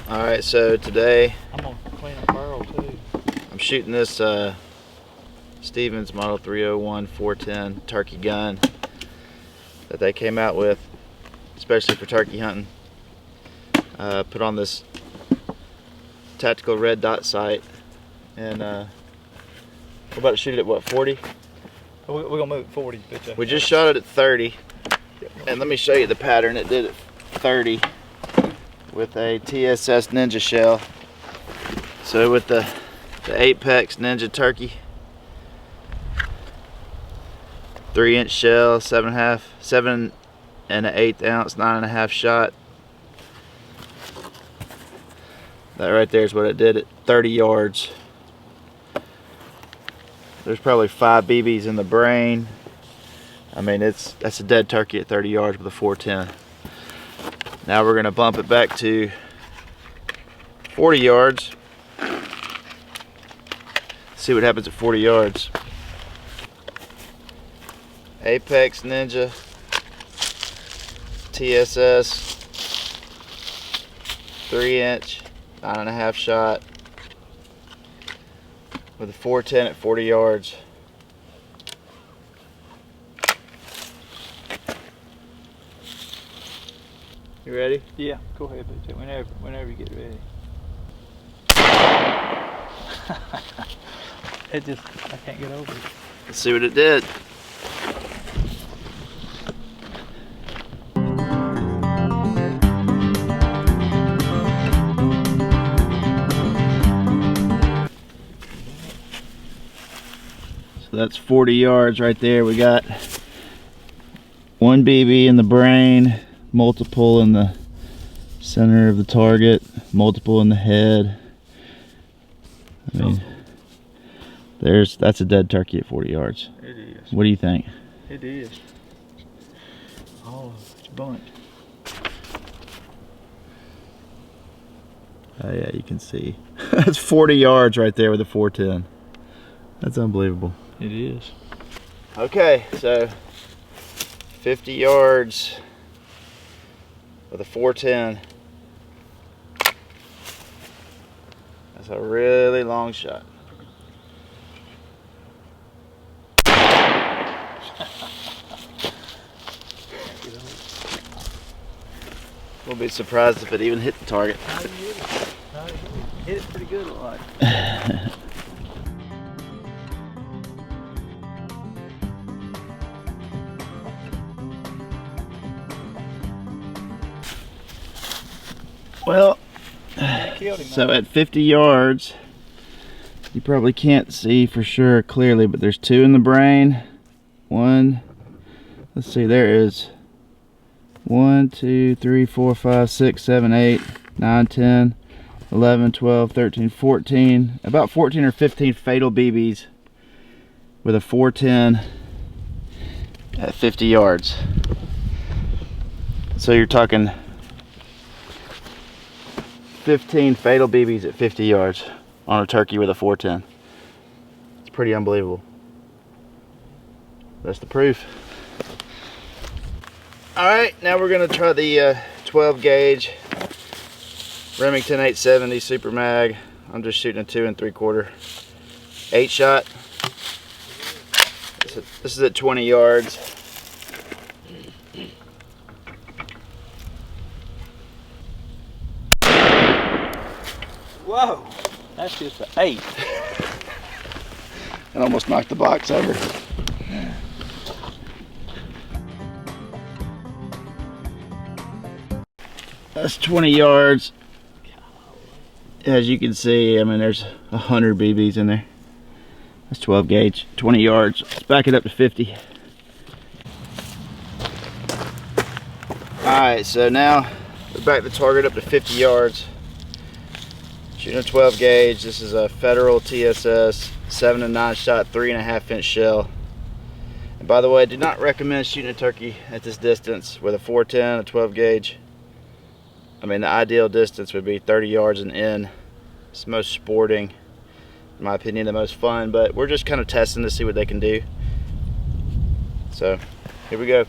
Alright, so today I'm gonna clean a barrel too. I'm shooting this Stevens Model 301 410 turkey gun that they came out with, especially for turkey hunting. Put on this tactical red dot sight, and we're about to shoot it at what, 40? We're gonna move 40. Bitch. We just shot it at 30, and let me show you the pattern it did at 30 with a TSS Ninja shell. So with the Apex Ninja Turkey, 3-inch shell, 7 1/8 ounce, 9.5 shot. That right there is what it did at 30 yards. There's probably 5 BBs in the brain. I mean, that's a dead turkey at 30 yards with a 410. Now we're gonna bump it back to 40 yards. See what happens at 40 yards. Apex Ninja TSS 3-inch, 9.5 shot with a 410 at 40 yards. You ready? Yeah, go ahead, bitch. Whenever you get ready. It just, I can't get over it. Let's see what it did. So that's 40 yards right there. We got 1 BB in the brain, multiple in the center of the target, multiple in the head. I mean, that's a dead turkey at 40 yards. It is. What do you think? It is. Oh, it's bunt. Oh yeah, you can see. That's 40 yards right there with a 410. That's unbelievable. It is. Okay, so 50 yards with a 410. That's a really long shot. We'll be surprised if it even hit the target. How did you hit it? Hit it pretty good, look like. Well, Killed him, so man. at 50 yards, you probably can't see for sure clearly, but there's 2 in the brain. 1, let's see, there is 1, 2, 3, 4, 5, 6, 7, 8, 9, 10, 11, 12, 13, 14, about 14 or 15 fatal BBs with a 410 at 50 yards. So you're talking 15 fatal BBs at 50 yards on a turkey with a 410. It's pretty unbelievable. That's the proof. Alright, now we're going to try the 12 gauge Remington 870 Super Mag. I'm just shooting a 2 3/4 8 shot. This is at 20 yards. Whoa, that's just an 8. It almost knocked the box over. That's 20 yards. As you can see, I mean, there's 100 BBs in there. That's 12 gauge, 20 yards. Let's back it up to 50. Alright, so now we're back the target up to 50 yards. Shooting a 12 gauge. This is a Federal TSS 7 9 shot, 3.5 inch shell. And by the way, I do not recommend shooting a turkey at this distance with a 410, a 12 gauge. I mean, the ideal distance would be 30 yards and in. It's most sporting, in my opinion, the most fun, but we're just kind of testing to see what they can do. So, here we go.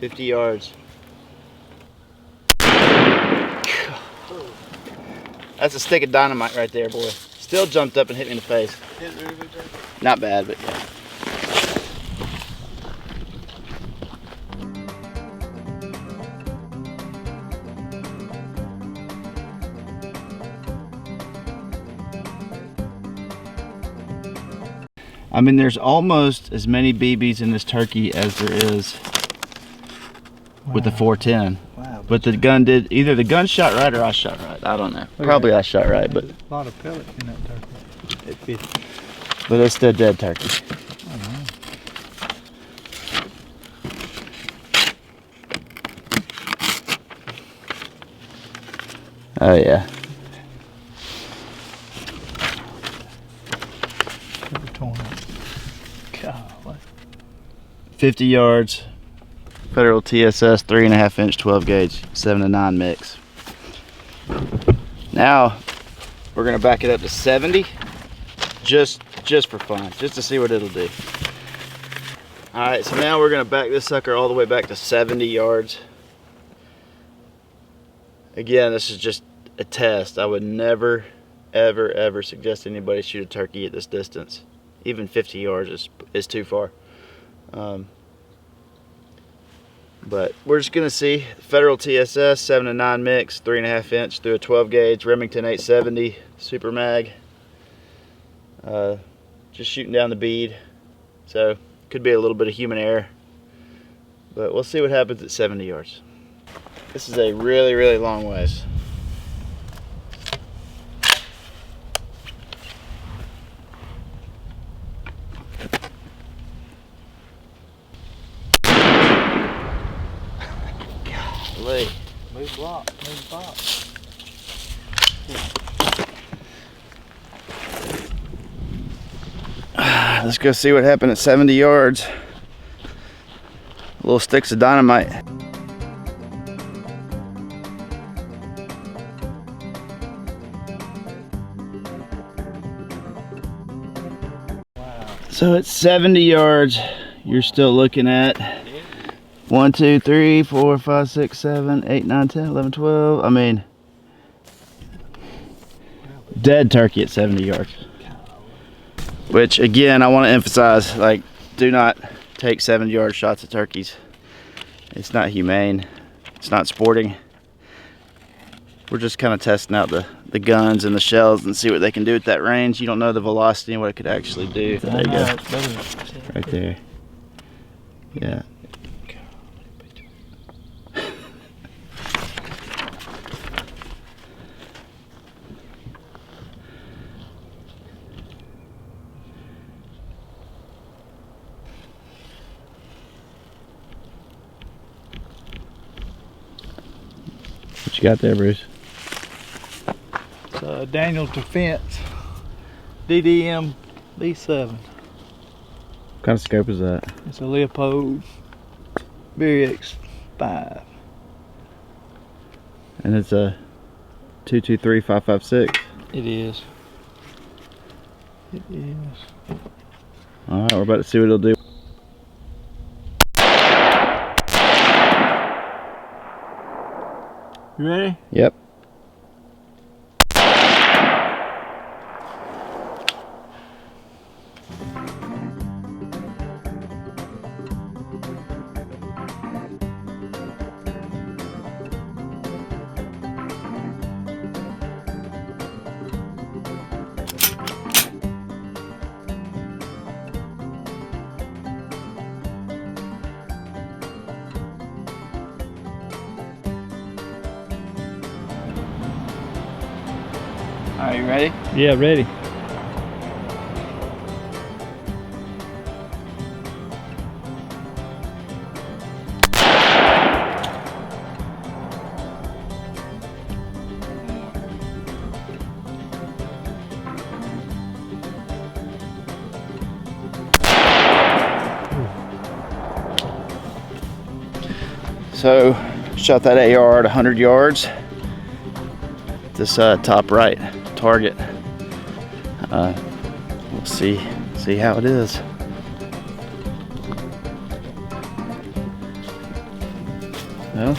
"50 yards. That's a stick of dynamite right there, boy. Still jumped up and hit me in the face. Not bad, but yeah. I mean, there's almost as many BBs in this turkey as there is with the 410. Wow. But the gun did, either the gun shot right or I shot right. I don't know. Probably I shot right, but. A lot of pellets in that turkey. At 50. But it's still dead turkey. Oh yeah. 50 yards. Federal TSS 3.5 inch 12 gauge 7 to 9 mix. Now we're gonna back it up to 70, just for fun, just to see what it'll do. All right, so now we're gonna back this sucker all the way back to 70 yards. Again, this is just a test. I would never, ever suggest anybody shoot a turkey at this distance. Even 50 yards is too far. But we're just gonna see Federal TSS 7 to 9 mix, 3.5 inch through a 12 gauge Remington 870 Super Mag. Just shooting down the bead, so could be a little bit of human error, but we'll see what happens at 70 yards. This is a really long ways. Golly. Move block, move block. Let's go see what happened at 70 yards. Little sticks of dynamite. Wow. So at 70 yards, you're still looking at 1, 2, 3, 4, 5, 6, 7, 8, 9, 10, 11, 12. I mean, dead turkey at 70 yards. Which again, I want to emphasize, like, do not take 70-yard shots at turkeys. It's not humane. It's not sporting. We're just kind of testing out the guns and the shells and see what they can do at that range. You don't know the velocity and what it could actually do. There you go. Right there. Yeah. What you got there, Bruce? It's Daniel's Defense DDM B7. What kind of scope is that? It's a Leopold BX 5. And it's a 223-556. It is. It is. All right, we're about to see what it'll do. You ready? Yep. Are you ready? Yeah, ready. So shot that AR at 100 yards. This top right target. We'll see how it is. Well,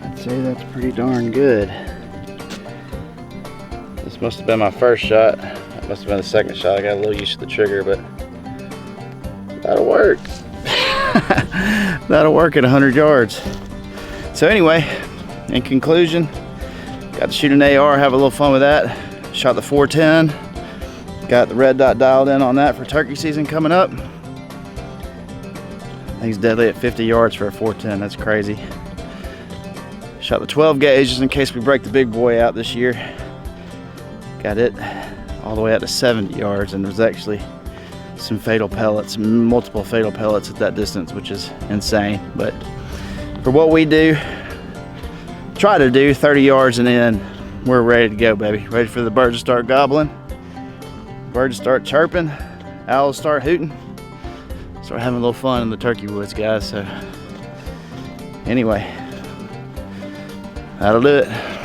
I'd say that's pretty darn good. This must have been my first shot. That must have been the second shot. I got a little used to the trigger, but that'll work. That'll work at 100 yards. So anyway, in conclusion, got to shoot an AR, have a little fun with that. Shot the 410. Got the red dot dialed in on that for turkey season coming up. Thing's deadly at 50 yards for a 410. That's crazy. Shot the 12 gauge just in case we break the big boy out this year. Got it all the way out to 70 yards, and there's actually some fatal pellets, multiple fatal pellets at that distance, which is insane. But for what we do, try to do 30 yards and in, we're ready to go, baby. Ready for the birds to start gobbling, birds to start chirping, owls start hooting. Start having a little fun in the turkey woods, guys. So anyway, that'll do it.